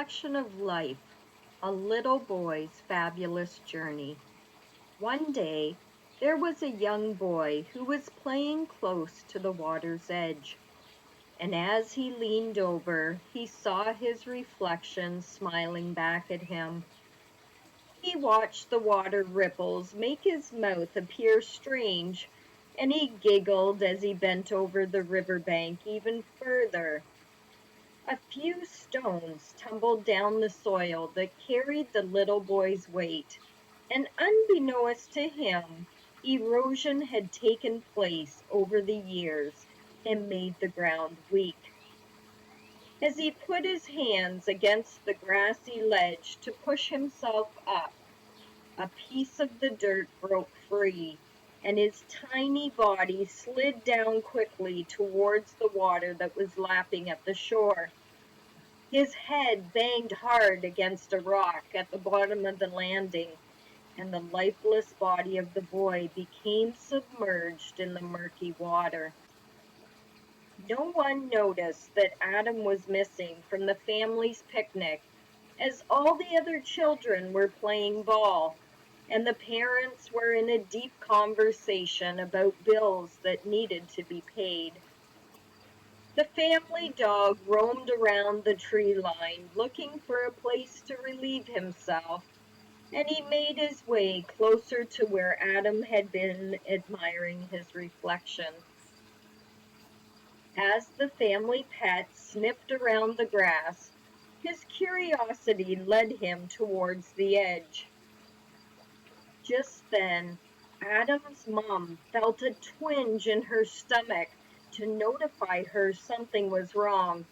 reflection of life, a little boy's fabulous journey. One day, there was a young boy who was playing close to the water's edge, and as he leaned over, he saw his reflection smiling back at him. He watched the water ripples make his mouth appear strange, and he giggled as he bent over the riverbank even further. A few stones tumbled down the soil that carried the little boy's weight, and unbeknownst to him, erosion had taken place over the years and made the ground weak. As he put his hands against the grassy ledge to push himself up, a piece of the dirt broke free, and his tiny body slid down quickly towards the water that was lapping at the shore. His head banged hard against a rock at the bottom of the landing, and the lifeless body of the boy became submerged in the murky water. No one noticed that Adam was missing from the family's picnic, as all the other children were playing ball, and the parents were in a deep conversation about bills that needed to be paid. The family dog roamed around the tree line looking for a place to relieve himself, and he made his way closer to where Adam had been admiring his reflection. As the family pet sniffed around the grass, his curiosity led him towards the edge. Just then, Adam's mom felt a twinge in her stomach to notify her something was wrong.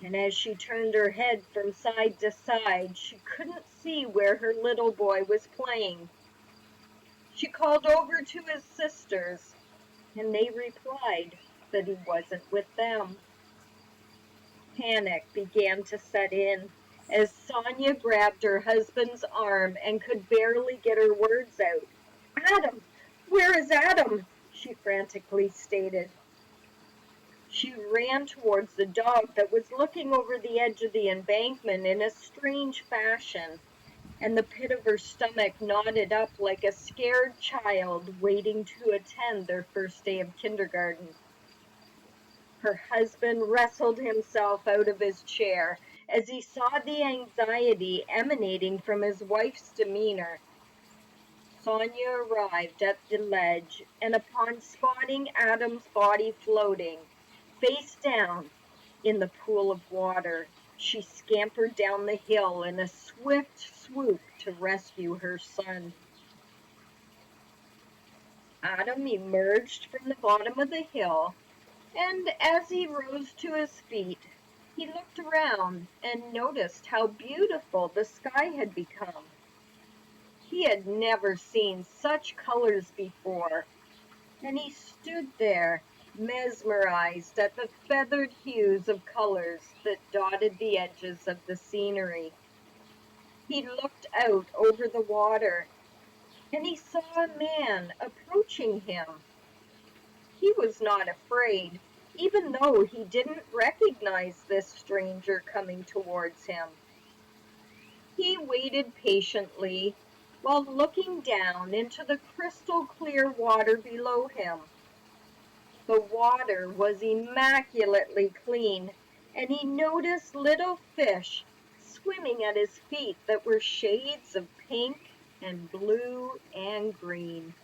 And as she turned her head from side to side, she couldn't see where her little boy was playing. She called over to his sisters, and they replied that he wasn't with them. Panic began to set in as Sonia grabbed her husband's arm and could barely get her words out. "Adam! Where is Adam?" she frantically stated. She ran towards the dog that was looking over the edge of the embankment in a strange fashion, and the pit of her stomach knotted up like a scared child waiting to attend their first day of kindergarten. Her husband wrestled himself out of his chair as he saw the anxiety emanating from his wife's demeanor. Sonia arrived at the ledge, and upon spotting Adam's body floating, face down, in the pool of water, she scampered down the hill in a swift swoop to rescue her son. Adam emerged from the bottom of the hill, and as he rose to his feet, he looked around and noticed how beautiful the sky had become. He had never seen such colors before, and he stood there, mesmerized at the feathered hues of colors that dotted the edges of the scenery. He looked out over the water, and he saw a man approaching him. He was not afraid, even though he didn't recognize this stranger coming towards him. He waited patiently while looking down into the crystal clear water below him. The water was immaculately clean, and he noticed little fish swimming at his feet that were shades of pink and blue and green.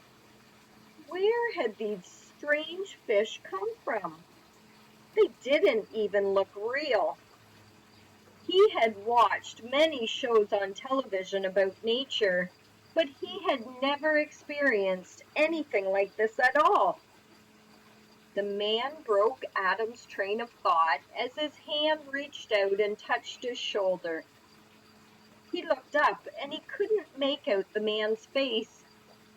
Where had these strange fish come from? They didn't even look real. He had watched many shows on television about nature, but he had never experienced anything like this at all. The man broke Adam's train of thought as his hand reached out and touched his shoulder. He looked up and he couldn't make out the man's face,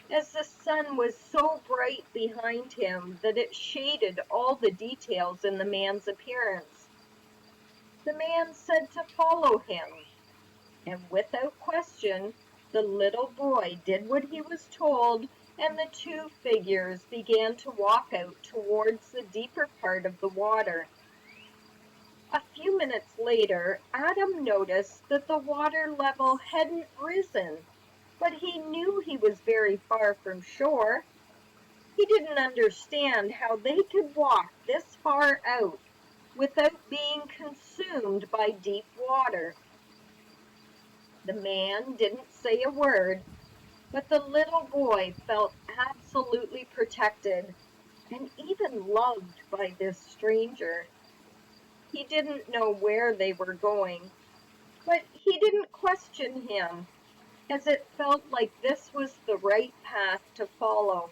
as the sun was so bright behind him that it shaded all the details in the man's appearance. The man said to follow him, and without question, the little boy did what he was told, and the two figures began to walk out towards the deeper part of the water. A few minutes later, Adam noticed that the water level hadn't risen, but he knew he was very far from shore. He didn't understand how they could walk this far out without being consumed by deep water. The man didn't say a word, but the little boy felt absolutely protected and even loved by this stranger. He didn't know where they were going, but he didn't question him, as it felt like this was the right path to follow.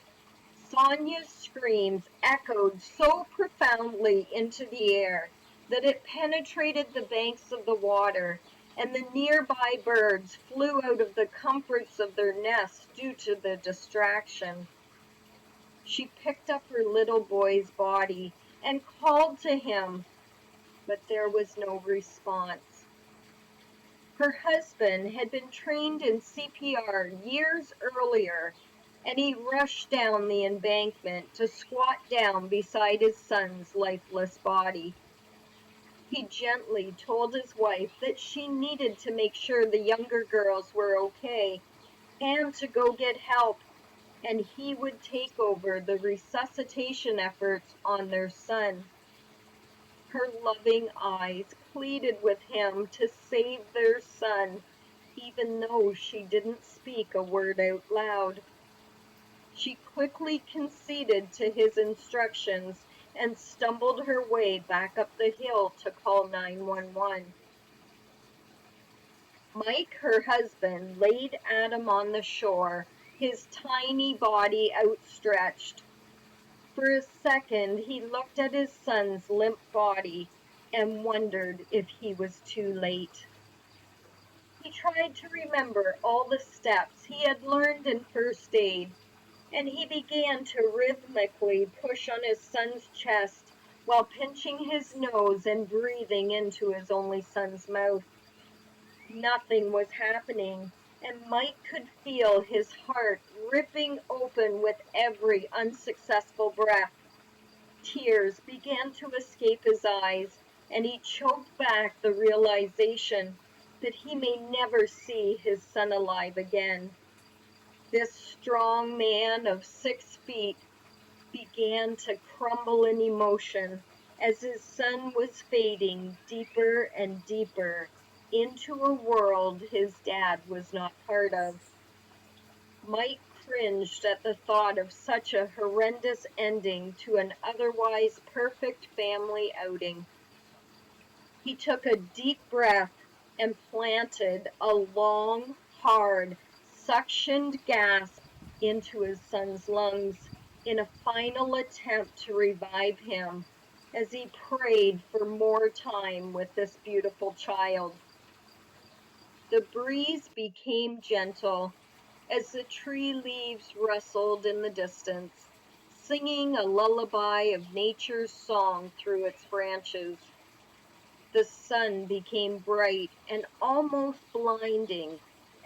Sonia's screams echoed so profoundly into the air that it penetrated the banks of the water, and the nearby birds flew out of the comforts of their nests due to the distraction. She picked up her little boy's body and called to him, but there was no response. Her husband had been trained in CPR years earlier, and he rushed down the embankment to squat down beside his son's lifeless body. He gently told his wife that she needed to make sure the younger girls were okay and to go get help, and he would take over the resuscitation efforts on their son. Her loving eyes pleaded with him to save their son, even though she didn't speak a word out loud. She quickly conceded to his instructions and stumbled her way back up the hill to call 911. Mike, her husband, laid Adam on the shore, his tiny body outstretched. For a second, he looked at his son's limp body and wondered if he was too late. He tried to remember all the steps he had learned in first aid, and he began to rhythmically push on his son's chest while pinching his nose and breathing into his only son's mouth. Nothing was happening, and Mike could feel his heart ripping open with every unsuccessful breath. Tears began to escape his eyes, and he choked back the realization that he may never see his son alive again. This strong man of 6 feet began to crumble in emotion as his son was fading deeper and deeper into a world his dad was not part of. Mike cringed at the thought of such a horrendous ending to an otherwise perfect family outing. He took a deep breath and planted a long, hard, suctioned gasp into his son's lungs in a final attempt to revive him as he prayed for more time with this beautiful child. The breeze became gentle as the tree leaves rustled in the distance, singing a lullaby of nature's song through its branches. The sun became bright and almost blinding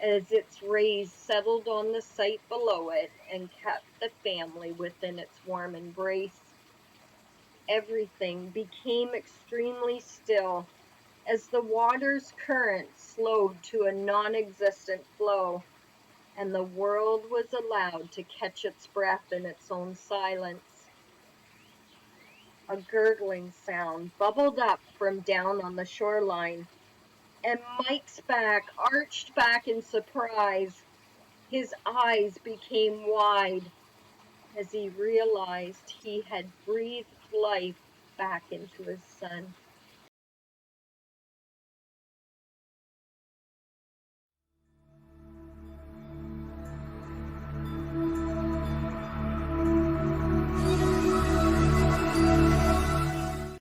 as its rays settled on the sight below it and kept the family within its warm embrace. Everything became extremely still as the water's current slowed to a non-existent flow, and the world was allowed to catch its breath in its own silence. A gurgling sound bubbled up from down on the shoreline, and Mike's back arched back in surprise. His eyes became wide as he realized he had breathed life back into his son.